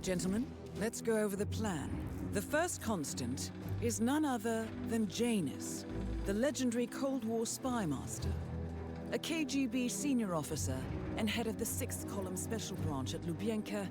Gentlemen, let's go over the plan. The first constant is none other than Janus, the legendary Cold War spy master. A KGB senior officer and head of the 6th Column Special Branch at Lubyanka,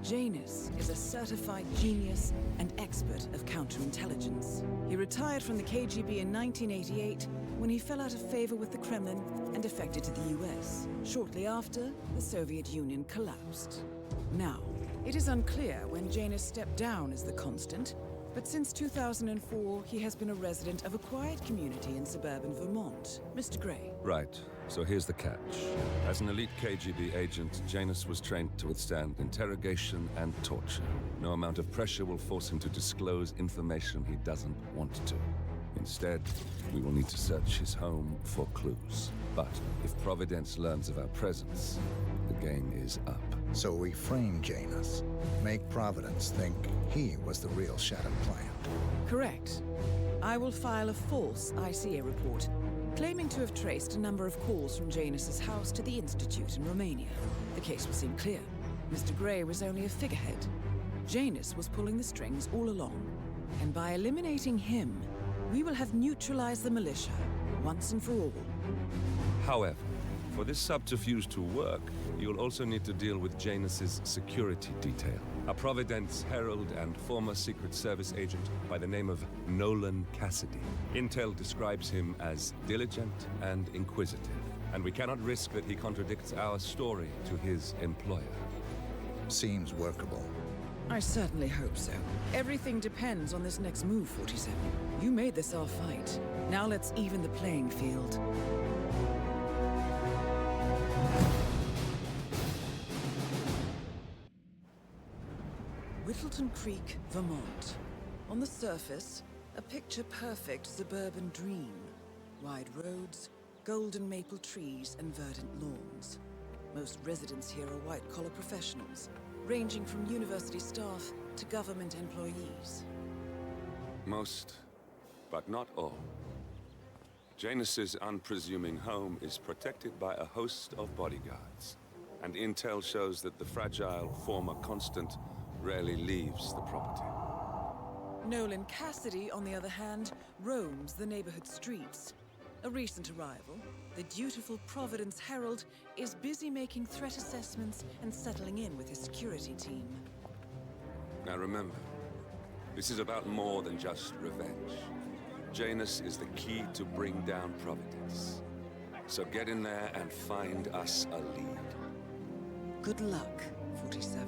Janus is a certified genius and expert of counterintelligence. He retired from the KGB in 1988 when he fell out of favor with the Kremlin and defected to the US. Shortly after, the Soviet Union collapsed. Now, it is unclear when Janus stepped down as the constant, but since 2004, he has been a resident of a quiet community in suburban Vermont. Mr. Gray. Right. So here's the catch. As an elite KGB agent, Janus was trained to withstand interrogation and torture. No amount of pressure will force him to disclose information he doesn't want to. Instead, we will need to search his home for clues. But if Providence learns of our presence, the game is up. So we frame Janus, make Providence think he was the real shattered plant. Correct. I will file a false ICA report, claiming to have traced a number of calls from Janus's house to the Institute in Romania. The case will seem clear. Mr. Gray was only a figurehead. Janus was pulling the strings all along. And by eliminating him, we will have neutralized the militia, once and for all. However, for this subterfuge to work, you'll also need to deal with Janus's security detail. A Providence herald and former Secret Service agent by the name of Nolan Cassidy. Intel describes him as diligent and inquisitive, and we cannot risk that he contradicts our story to his employer. Seems workable. I certainly hope so. Everything depends on this next move, 47. You made this our fight. Now let's even the playing field. Whittleton Creek, Vermont. On the surface, a picture-perfect suburban dream. Wide roads, golden maple trees, and verdant lawns. Most residents here are white-collar professionals, ranging from university staff to government employees. Most, but not all. Janus's unpresuming home is protected by a host of bodyguards, and intel shows that the fragile former constant rarely leaves the property. Nolan Cassidy, on the other hand, roams the neighborhood streets. A recent arrival, the dutiful Providence Herald is busy making threat assessments and settling in with his security team. Now remember, this is about more than just revenge. Janus is the key to bring down Providence. So get in there and find us a lead. Good luck, 47.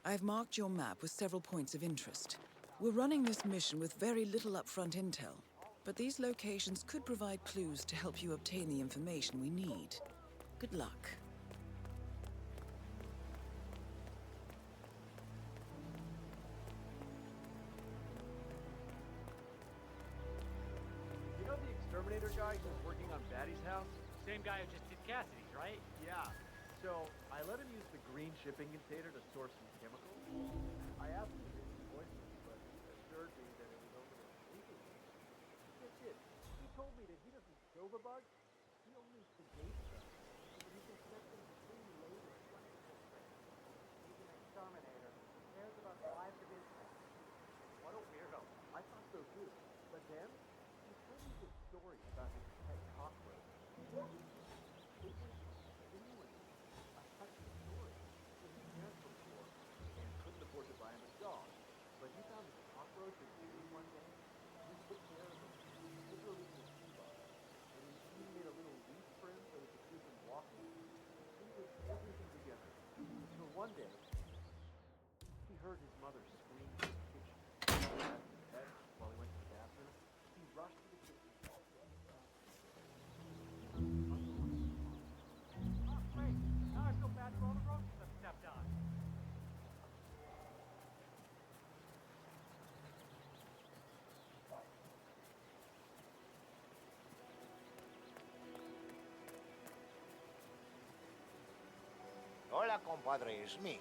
I've marked your map with several points of interest. We're running this mission with very little upfront intel, but these locations could provide clues to help you obtain the information we need. Good luck. You know the exterminator guy who was working on Batty's house? Same guy who just did Cassidy's, right? Yeah. So, I let him use the green shipping container to store some chemicals. I asked him to do some voices, but he assured me that it was over the legal. That's it. He told me that he doesn't kill the bugs, he only sedates them, so that he can set them free later. He's an exterminator. He cares about the lives of his pets. What a weirdo. I thought so too. But then, he told me this story about his pet cockroach. It was genuine. A touching story. His parents were poor and couldn't afford to buy him a dog. But he found this cockroach in Italy one day. He took care of him. Literally in a tea box. And he made a little leaf for him so he could keep him walking. He did everything together. Until one day, he heard his mother scream in the kitchen. He grabbed his pet while he went to the bathroom. He rushed to the kitchen. Great. Now I feel bad for all the roaches I've stepped on. Hola, compadre, it's me.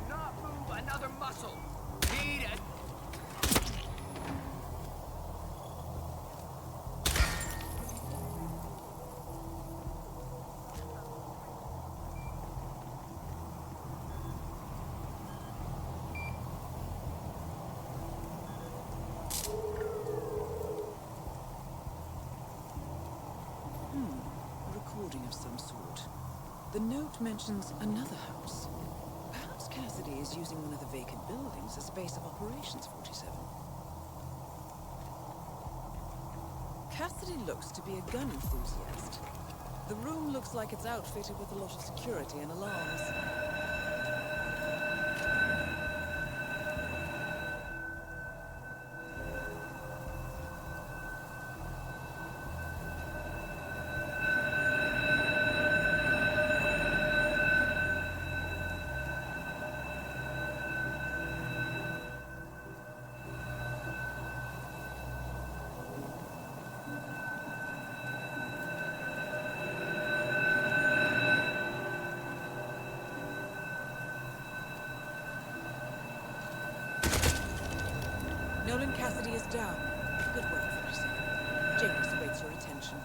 Not move another muscle. Need a... A recording of some sort. The note mentions another house. Perhaps Cassidy is using one of the vacant buildings as a base of operations, 47. Cassidy looks to be a gun enthusiast. The room looks like it's outfitted with a lot of security and alarms. Nolan Cassidy is down. Good work, 47. Janus awaits your attention.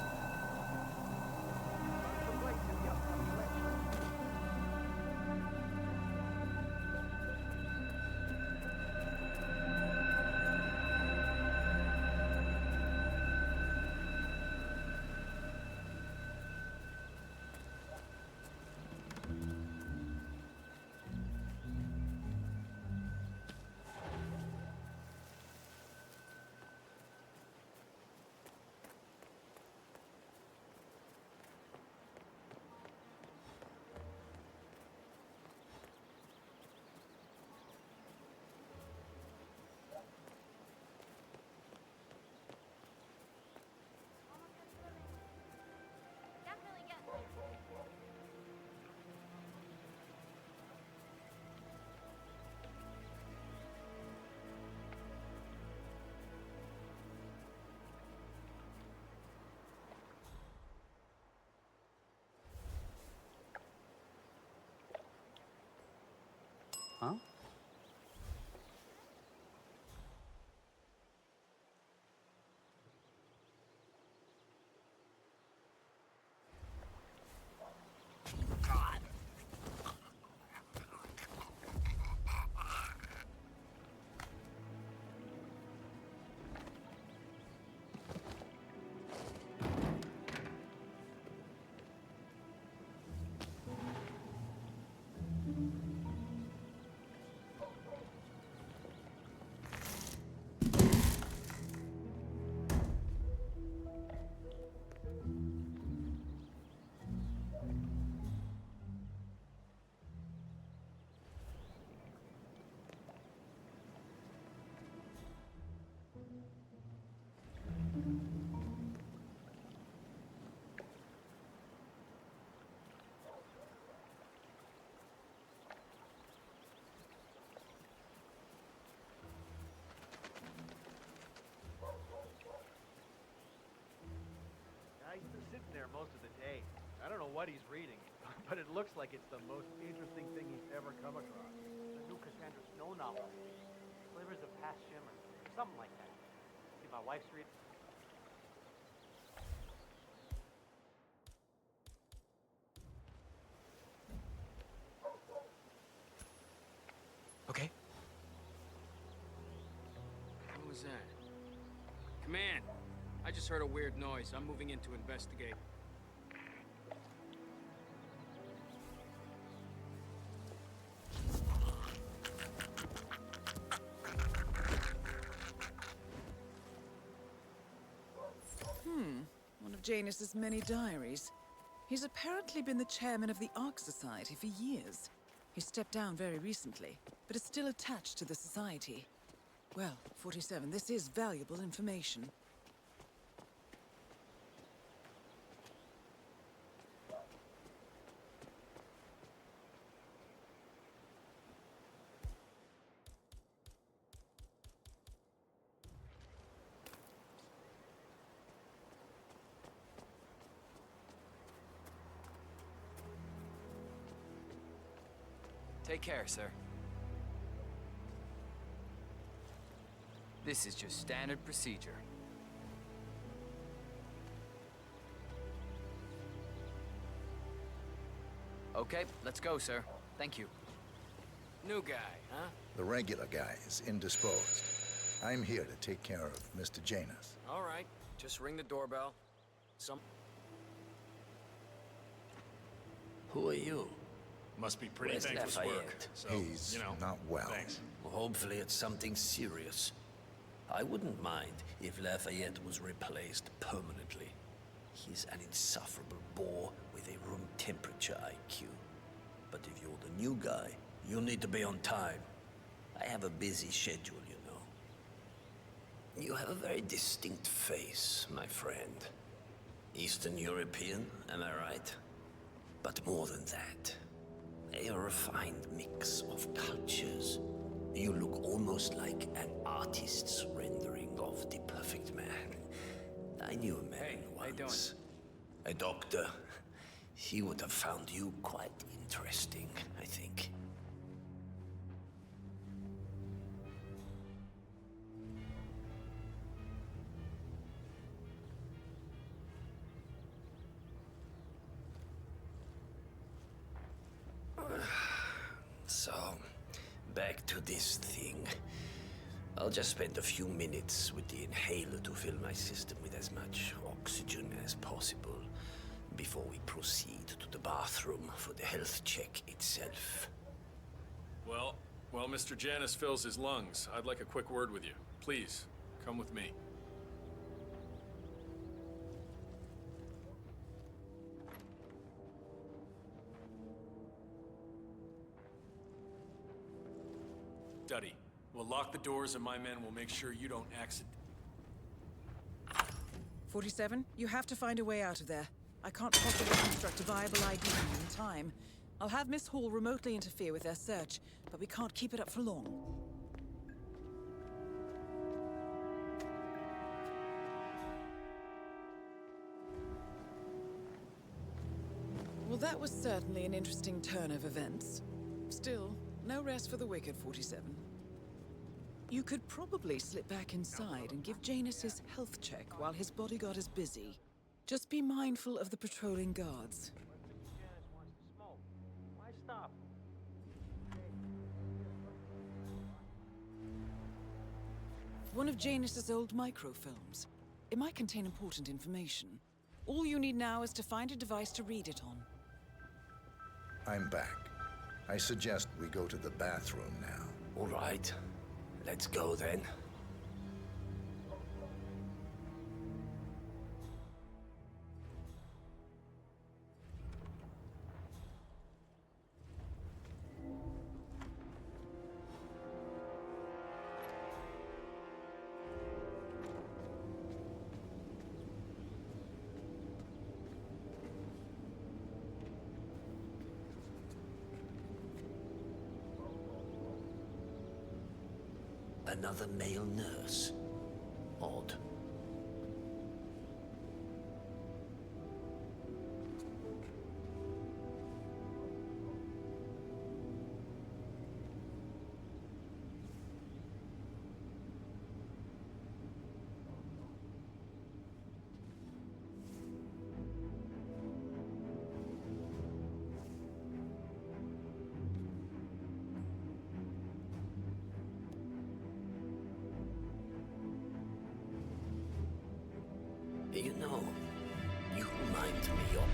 Definitely get Huh? He's been sitting there most of the day. I don't know what he's reading, but it looks like it's the most interesting thing he's ever come across. The new Cassandra Snow novel. Slivers of Past Shimmer. Something like that. See, my wife's reading. Okay. What was that? Command! I just heard a weird noise. I'm moving in to investigate. One of Janus's many diaries. He's apparently been the chairman of the Ark Society for years. He stepped down very recently, but is still attached to the Society. Well, 47, this is valuable information. Take care, sir. This is just standard procedure. Okay, let's go, sir. Thank you. New guy, huh? The regular guy is indisposed. I'm here to take care of Mr. Janus. All right. Just ring the doorbell. Who are you? Must be pretty Where's thankless work. Lafayette? So, He's you know, not well. thanks. Well, hopefully it's something serious. I wouldn't mind if Lafayette was replaced permanently. He's an insufferable bore with a room temperature IQ. But if you're the new guy, you'll need to be on time. I have a busy schedule, you know. You have a very distinct face, my friend. Eastern European, am I right? But more than that, a refined mix of cultures. You look almost like an artist's rendering of the perfect man. I knew a man Hey, how you once. A doctor. He would have found you quite interesting, I think. So, back to this thing. I'll just spend a few minutes with the inhaler to fill my system with as much oxygen as possible before we proceed to the bathroom for the health check itself. Well, while Mr. Janus fills his lungs, I'd like a quick word with you. Please, come with me. Duddy, we'll lock the doors and my men will make sure you don't accident. 47, you have to find a way out of there. I can't possibly construct a viable ID in time. I'll have Miss Hall remotely interfere with their search, but we can't keep it up for long. Well, that was certainly an interesting turn of events. Still, no rest for the wicked, 47. You could probably slip back inside and give Janus his health check while his bodyguard is busy. Just be mindful of the patrolling guards. Janice wants to smoke. Why stop? One of Janus's old microfilms. It might contain important information. All you need now is to find a device to read it on. I'm back. I suggest we go to the bathroom now. All right, let's go then. Another male nurse. Odd. You know, you remind me of...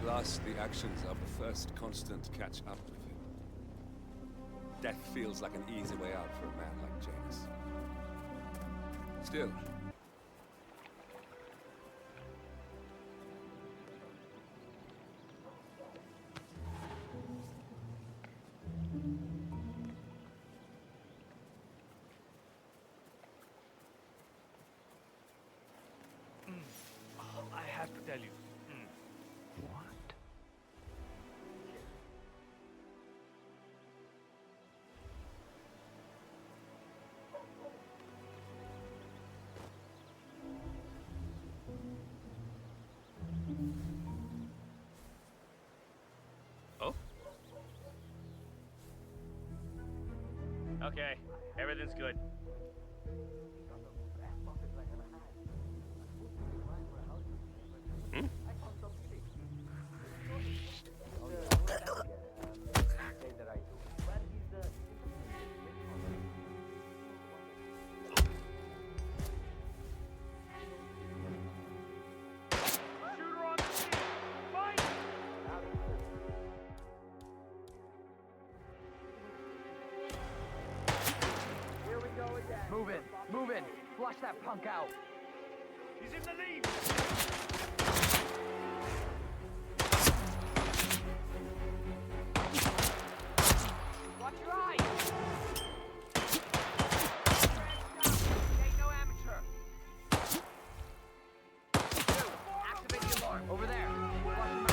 At last, the actions of the first constant catch up with him. Death feels like an easy way out for a man like Janus. Still, I have to tell you. What? oh? Okay, everything's good. Move in. Flush that punk out. He's in the lead! Watch your eyes! Ain't no amateur. You, activate the alarm. Over there. Flush him out.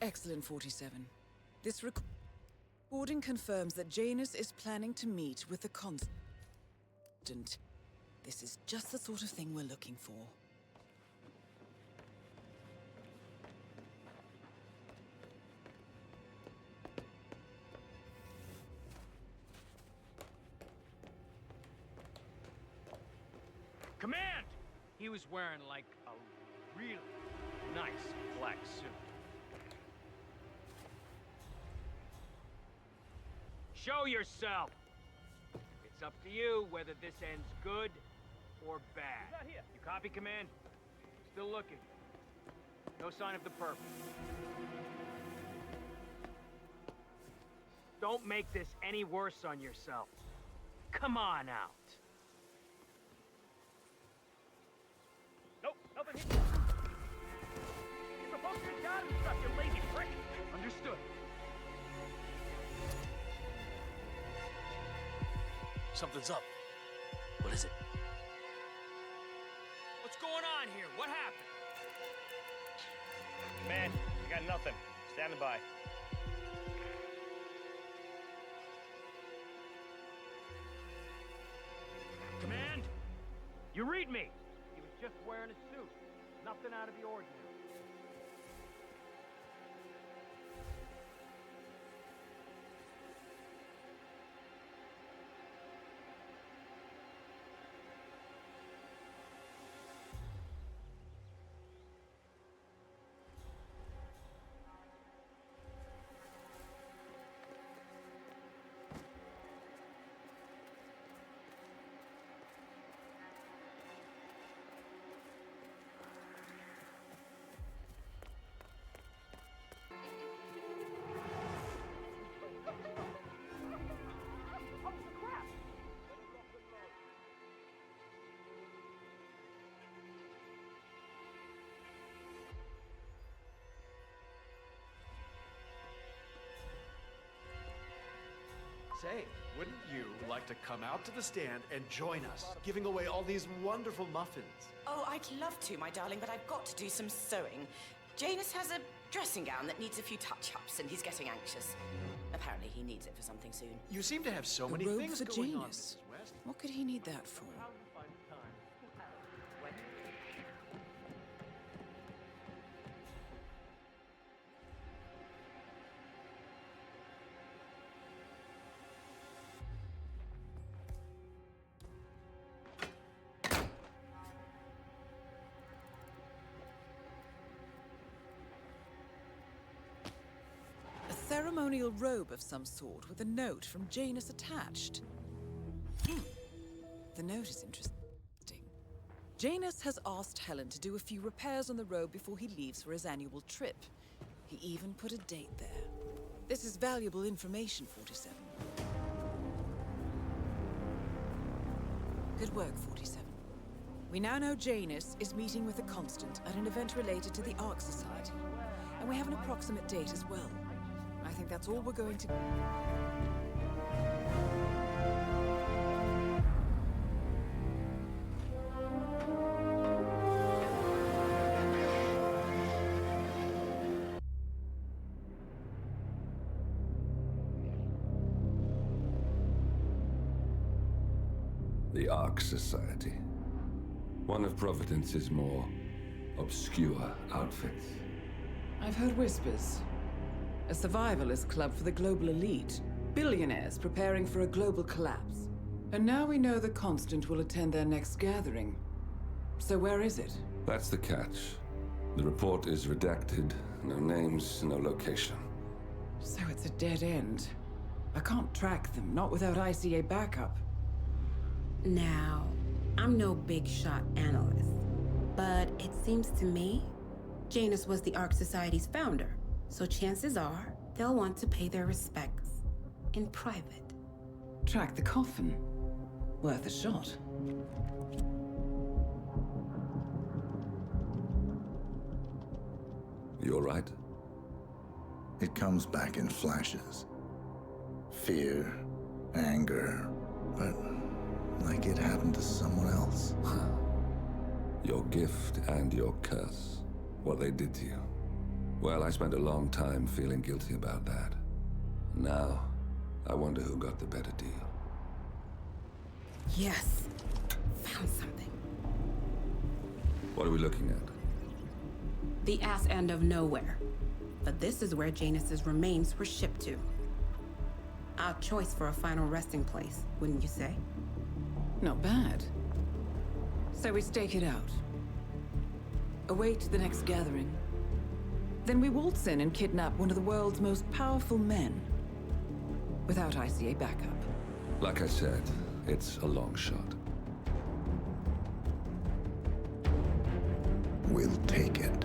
Excellent, 47. This recording confirms that Janus is planning to meet with the Constant. This is just the sort of thing we're looking for. Command! He was wearing like a really nice black suit. Show yourself! It's up to you whether this ends good or bad. You copy, Command? Still looking. No sign of the perp. Don't make this any worse on yourself. Come on out. Nope, nothing here. You're supposed to be down and stuff, you lazy prick! Understood. Something's up. What is it? What's going on here? What happened? Man, I got nothing. Standing by. Command? You read me! He was just wearing a suit. Nothing out of the ordinary. Say, wouldn't you like to come out to the stand and join us, giving away all these wonderful muffins? Oh, I'd love to, my darling, but I've got to do some sewing. Janus has a dressing gown that needs a few touch-ups, and he's getting anxious. Apparently he needs it for something soon. You seem to have so A many robe things for going on, Janus. Mrs. West. What could he need that for? How do you find the time? When? A ceremonial robe of some sort with a note from Janus attached. The note is interesting. Janus has asked Helen to do a few repairs on the robe before he leaves for his annual trip. He even put a date there. This is valuable information, 47. Good work, 47. We now know Janus is meeting with the Constant at an event related to the Ark Society. And we have an approximate date as well. I think that's all we're going to... The Ark Society. One of Providence's more obscure outfits. I've heard whispers. A survivalist club for the global elite. Billionaires preparing for a global collapse. And now we know the Constant will attend their next gathering. So where is it? That's the catch. The report is redacted. No names, no location. So it's a dead end. I can't track them, not without ICA backup. Now, I'm no big shot analyst, but it seems to me Janus was the Ark Society's founder, so chances are they'll want to pay their respects in private. Track the coffin. Worth a shot. You all right? It comes back in flashes. Fear, anger, but like it happened to someone else. Your gift and your curse. What they did to you. Well, I spent a long time feeling guilty about that. Now, I wonder who got the better deal. Yes, found something. What are we looking at? The ass end of nowhere. But this is where Janus's remains were shipped to. Odd choice for a final resting place, wouldn't you say? Not bad. So we stake it out. Await the next gathering. Then we waltz in and kidnap one of the world's most powerful men. Without ICA backup. Like I said, it's a long shot. We'll take it.